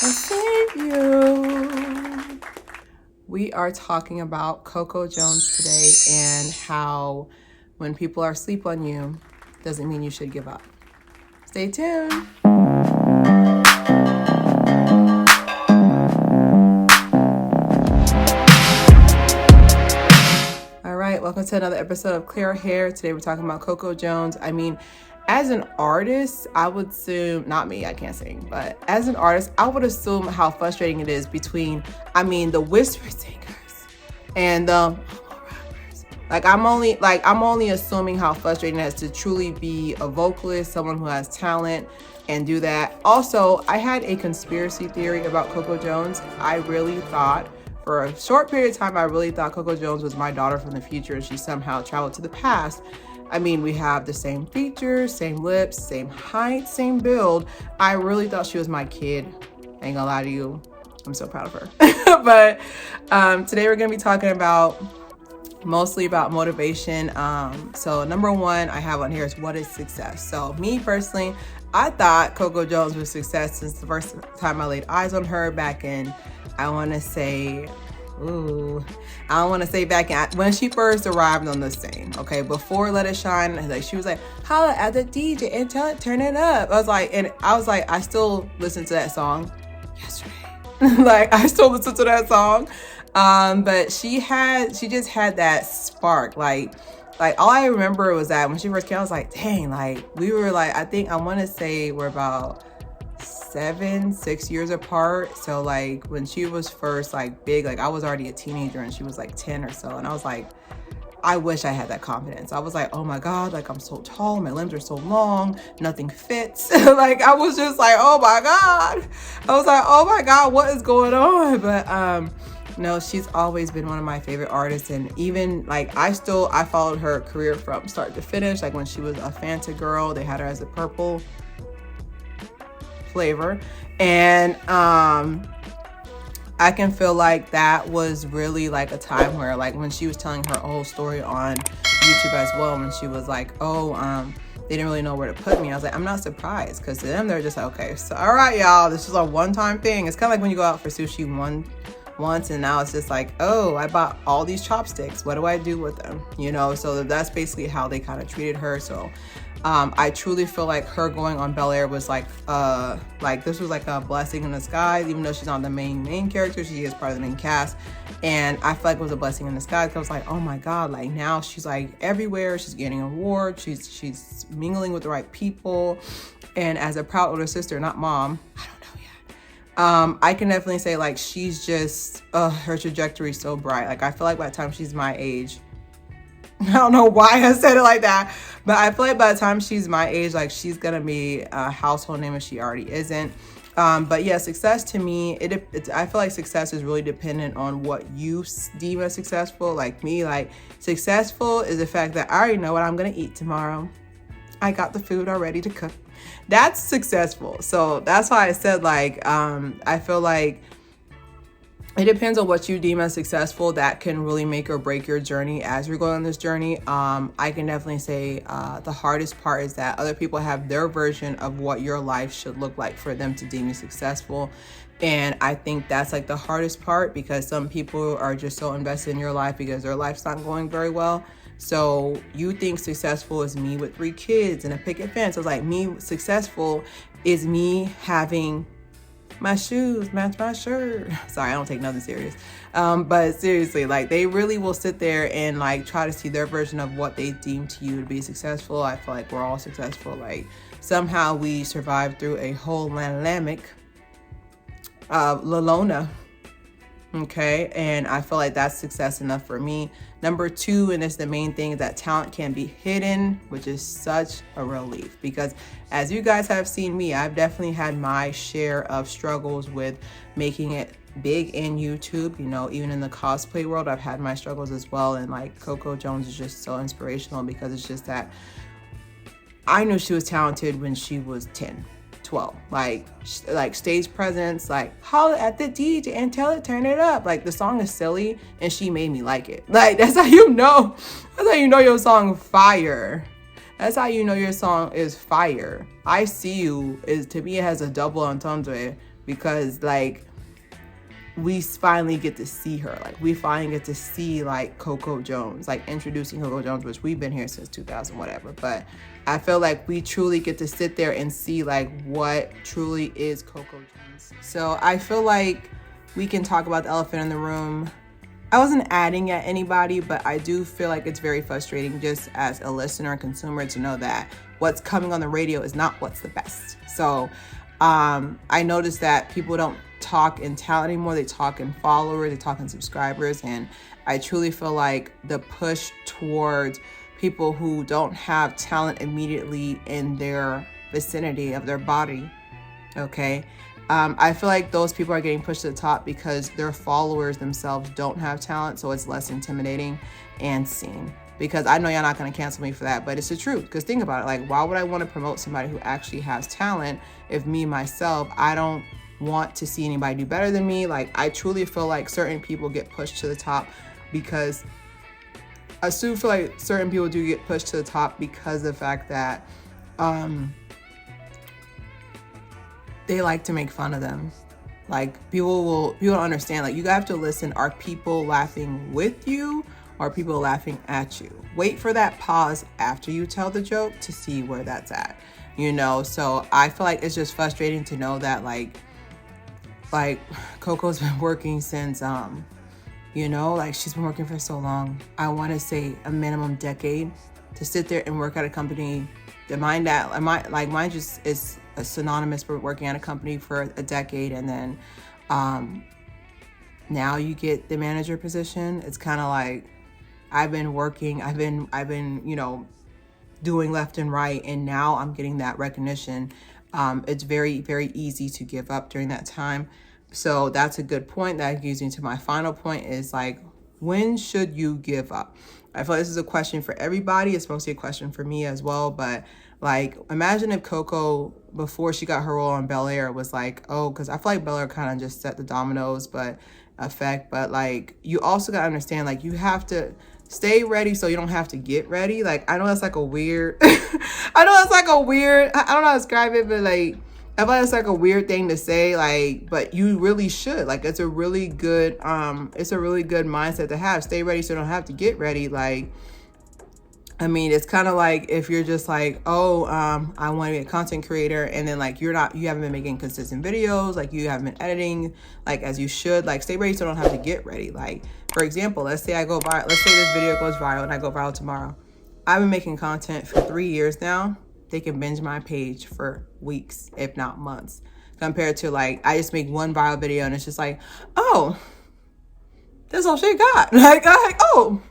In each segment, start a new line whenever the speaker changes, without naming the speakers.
I see you. We are talking about Coco Jones today and how when people are asleep on you, doesn't mean you should give up. Stay tuned. All right, welcome to another episode of Clear Hair. Today we're talking about Coco Jones. I mean, as an artist, I would assume, not me, I can't sing, but as an artist, I would assume how frustrating it is between, the whisper singers and the rappers. I'm only assuming how frustrating it is to truly be a vocalist, someone who has talent and do that. Also, I had a conspiracy theory about Coco Jones. I really thought for a short period of time, I really thought Coco Jones was my daughter from the future and she somehow traveled to the past. I mean, we have the same features, same lips, same height, same build. I really thought she was my kid. I ain't gonna lie to you. I'm so proud of her. But today we're gonna be talking mostly about motivation. So number one I have on here is what is success? So me personally, I thought Coco Jones was success since the first time I laid eyes on her back in, I want to say back in when she first arrived on the scene. Okay, before Let It Shine, like she was like, holla at the DJ and tell it turn it up. I was like, I still listen to that song yesterday. I still listen to that song. But she just had that spark. Like all I remember was that when she first came, I was like, dang, we were I want to say we're about 6 years apart. So when she was first big, I was already a teenager and she was 10 or so. And I was like, I wish I had that confidence. I was like, oh my God, I'm so tall, my limbs are so long, nothing fits. I was just like, oh my God. I was like, oh my God, what is going on? But no, she's always been one of my favorite artists. And even I followed her career from start to finish. When she was a Fanta girl, they had her as a purple flavor. And I can feel that was really a time where when she was telling her whole story on YouTube as well, when she was they didn't really know where to put me. I was like, I'm not surprised, because to them they're just like, okay, so all right, y'all, this is a one-time thing. It's kind of when you go out for sushi once and now it's just oh, I bought all these chopsticks, what do I do with them, so that's basically how they kind of treated her. So I truly feel her going on Bel Air was this was a blessing in disguise. Even though she's not the main character, she is part of the main cast, and I feel it was a blessing in disguise, because I was oh my God, now she's everywhere, she's getting awards, she's mingling with the right people, and as a proud older sister, not mom, I don't know yet, I can definitely say she's just her trajectory is so bright. I feel by the time she's my age, I don't know why I said it like that, but I feel by the time she's my age, she's gonna be a household name if she already isn't. But yeah, success to me, I feel success is really dependent on what you deem as successful. Me, successful is the fact that I already know what I'm gonna eat tomorrow. I got the food already to cook. That's successful. So that's why I said I feel it depends on what you deem as successful. That can really make or break your journey as you're going on this journey. I can definitely say the hardest part is that other people have their version of what your life should look like for them to deem you successful. And I think that's the hardest part, because some people are just so invested in your life because their life's not going very well. So you think successful is me with 3 kids and a picket fence. So me successful is me having my shoes match my shirt. Sorry, I don't take nothing serious. But seriously, they really will sit there and try to see their version of what they deem to you to be successful. I feel we're all successful. Somehow we survived through a whole pandemic, Lalona. Okay, and I feel that's success enough for me. Number 2, and it's the main thing, is that talent can be hidden, which is such a relief, because as you guys have seen me, I've definitely had my share of struggles with making it big in YouTube. Even in the cosplay world, I've had my struggles as well. And Coco Jones is just so inspirational, because it's just that I knew she was talented when she was 10. 12, stage presence, holler at the DJ and tell it turn it up. The song is silly and she made me like it. That's how you know your song fire. That's how you know your song is fire. I See You is, to me, it has a double entendre, because like we finally get to see her. Like we finally get to see like Coco Jones, like introducing Coco Jones, which we've been here since 2000 whatever. But I feel like we truly get to sit there and see like what truly is Coco Jones. So I feel like we can talk about the elephant in the room. I wasn't adding at anybody, but I do feel like it's very frustrating just as a listener and consumer to know that what's coming on the radio is not what's the best. So I noticed that people don't talk in talent anymore. They talk in followers, they talk in subscribers. And I truly feel like the push towards people who don't have talent immediately in their vicinity of their body, okay? I feel like those people are getting pushed to the top because their followers themselves don't have talent, so it's less intimidating and seen. Because I know y'all not gonna cancel me for that, but it's the truth. Because think about it, like why would I want to promote somebody who actually has talent if me, myself, I don't want to see anybody do better than me? Like I truly feel like certain people get pushed to the top because I still feel like certain people do get pushed to the top because of the fact that they like to make fun of them. Like people don't understand, like you have to listen, are people laughing with you or are people laughing at you? Wait for that pause after you tell the joke to see where that's at, you know? So I feel like it's just frustrating to know that like Coco's been working since you know, like she's been working for so long. I want to say a minimum decade to sit there and work at a company. Mine just is synonymous for working at a company for a decade, and then now you get the manager position. It's kind of like I've been working, I've been, you know, doing left and right, and now I'm getting that recognition. It's very, very easy to give up during that time. So that's a good point. That gives me to my final point is like, when should you give up? I feel like this is a question for everybody. It's mostly a question for me as well. But like, imagine if Coco, before she got her role on Bel-Air, was like, oh, because I feel like Bel-Air kind of just set the dominoes, but like, you also got to understand, like, you have to stay ready so you don't have to get ready. Like, I know that's like a weird, I don't know how to describe it, but like, I feel like it's like a weird thing to say, like, but you really should. Like, it's a really good mindset to have. Stay ready so you don't have to get ready. Like, I mean, it's kind of like if you're just like, oh, I want to be a content creator, and then like you haven't been making consistent videos, like you haven't been editing like as you should. Like, stay ready so you don't have to get ready. Like, for example, let's say this video goes viral and I go viral tomorrow. I've been making content for 3 years now. They can binge my page for weeks, if not months, compared to like, I just make one viral video and it's just like, oh, that's all she got. Like, oh,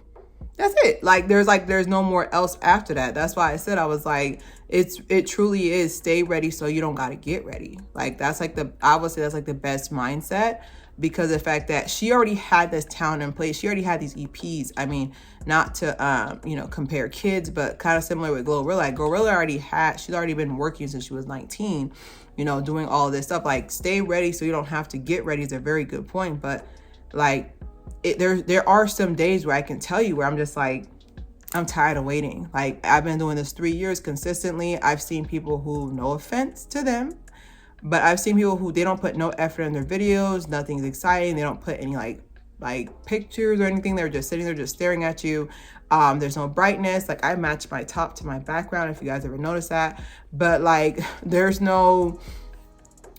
that's it. Like, there's no more else after that. That's why I said, I was like, it truly is stay ready so you don't got to get ready. Like, that's like I would say that's like the best mindset, because of the fact that she already had this talent in place. She already had these EPs. I mean, not to, you know, compare kids, but kind of similar with Glorilla. Like, Glorilla she's already been working since she was 19, you know, doing all of this stuff. Like, stay ready so you don't have to get ready is a very good point. But like, there are some days where I can tell you where I'm just like, I'm tired of waiting. Like, I've been doing this 3 years consistently. I've seen people who, no offense to them, but I've seen people who, they don't put no effort in their videos. Nothing's exciting. They don't put any like pictures or anything. They're just sitting there just staring at you. There's no brightness. Like, I match my top to my background, if you guys ever notice that. But like, there's no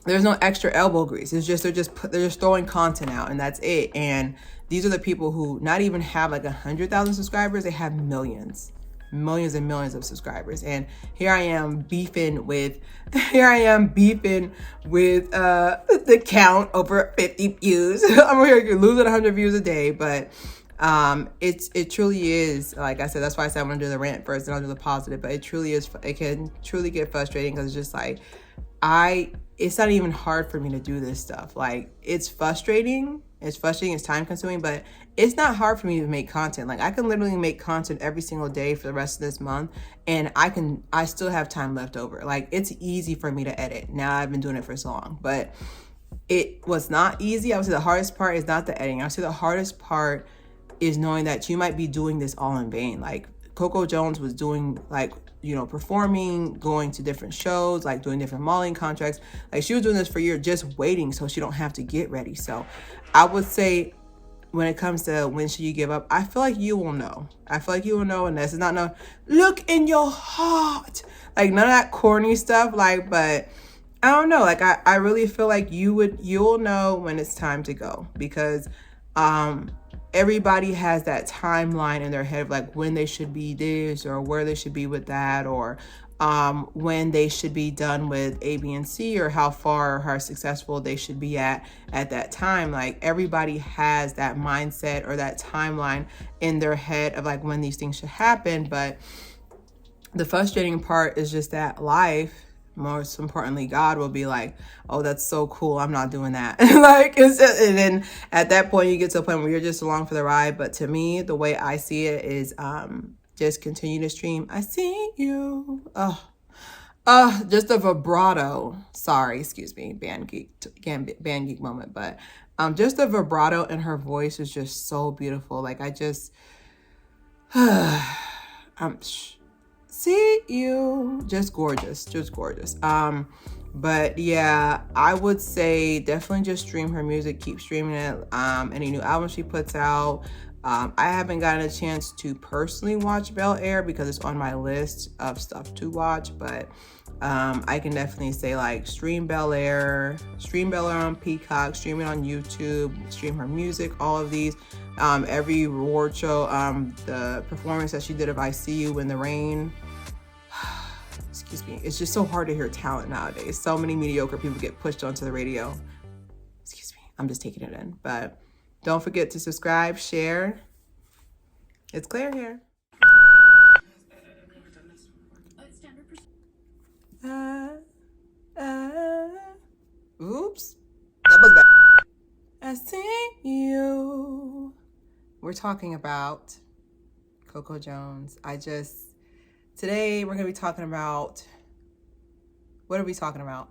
extra elbow grease. It's just they're just throwing content out, and that's it. And these are the people who not even have like 100,000 subscribers. They have millions and millions of subscribers. And here I am beefing with the count over 50 views. I'm here losing 100 views a day, but it truly is, like I said, that's why I said I'm gonna do the rant first and I'll do the positive. But it can truly get frustrating, because it's just like, it's not even hard for me to do this stuff. Like, it's frustrating, it's time consuming, but it's not hard for me to make content. Like, I can literally make content every single day for the rest of this month, and I still have time left over. Like, it's easy for me to edit. Now, I've been doing it for so long, but it was not easy. I would say the hardest part is not the editing. I would say the hardest part is knowing that you might be doing this all in vain. Like, Coco Jones was doing, like, you know, performing, going to different shows, like doing different modeling contracts. Like she was doing this for years, just waiting so she don't have to get ready. So I would say when it comes to when should you give up, I feel like you will know. I feel like you will know, and this is not no look in your heart, like none of that corny stuff. Like, but I don't know. Like I really feel like you'll know when it's time to go, because everybody has that timeline in their head of like when they should be this or where they should be with that, or when they should be done with A, B, and C, or how far or how successful they should be at that time. Like everybody has that mindset or that timeline in their head of like when these things should happen. But the frustrating part is just that life, most importantly God, will be like, oh, that's so cool, I'm not doing that. Like and then at that point you get to a point where you're just along for the ride. But to me, the way I see it is just continue to stream I see you. Just a vibrato, sorry, excuse me, band geek moment, but just the vibrato in her voice is just so beautiful. Like I just see you, just gorgeous. But yeah, I would say definitely just stream her music, keep streaming it. Any new album she puts out. I haven't gotten a chance to personally watch Bel Air because it's on my list of stuff to watch, but I can definitely say like stream Bel Air on Peacock, stream it on YouTube, stream her music, all of these. Every award show, the performance that she did of I See You in the Rain, excuse me, it's just so hard to hear talent nowadays. So many mediocre people get pushed onto the radio. Excuse me, I'm just taking it in. But don't forget to subscribe, share. It's Claire here. Oops, that was bad. I see you. We're talking about Coco Jones. Today we're gonna be talking about, what are we talking about?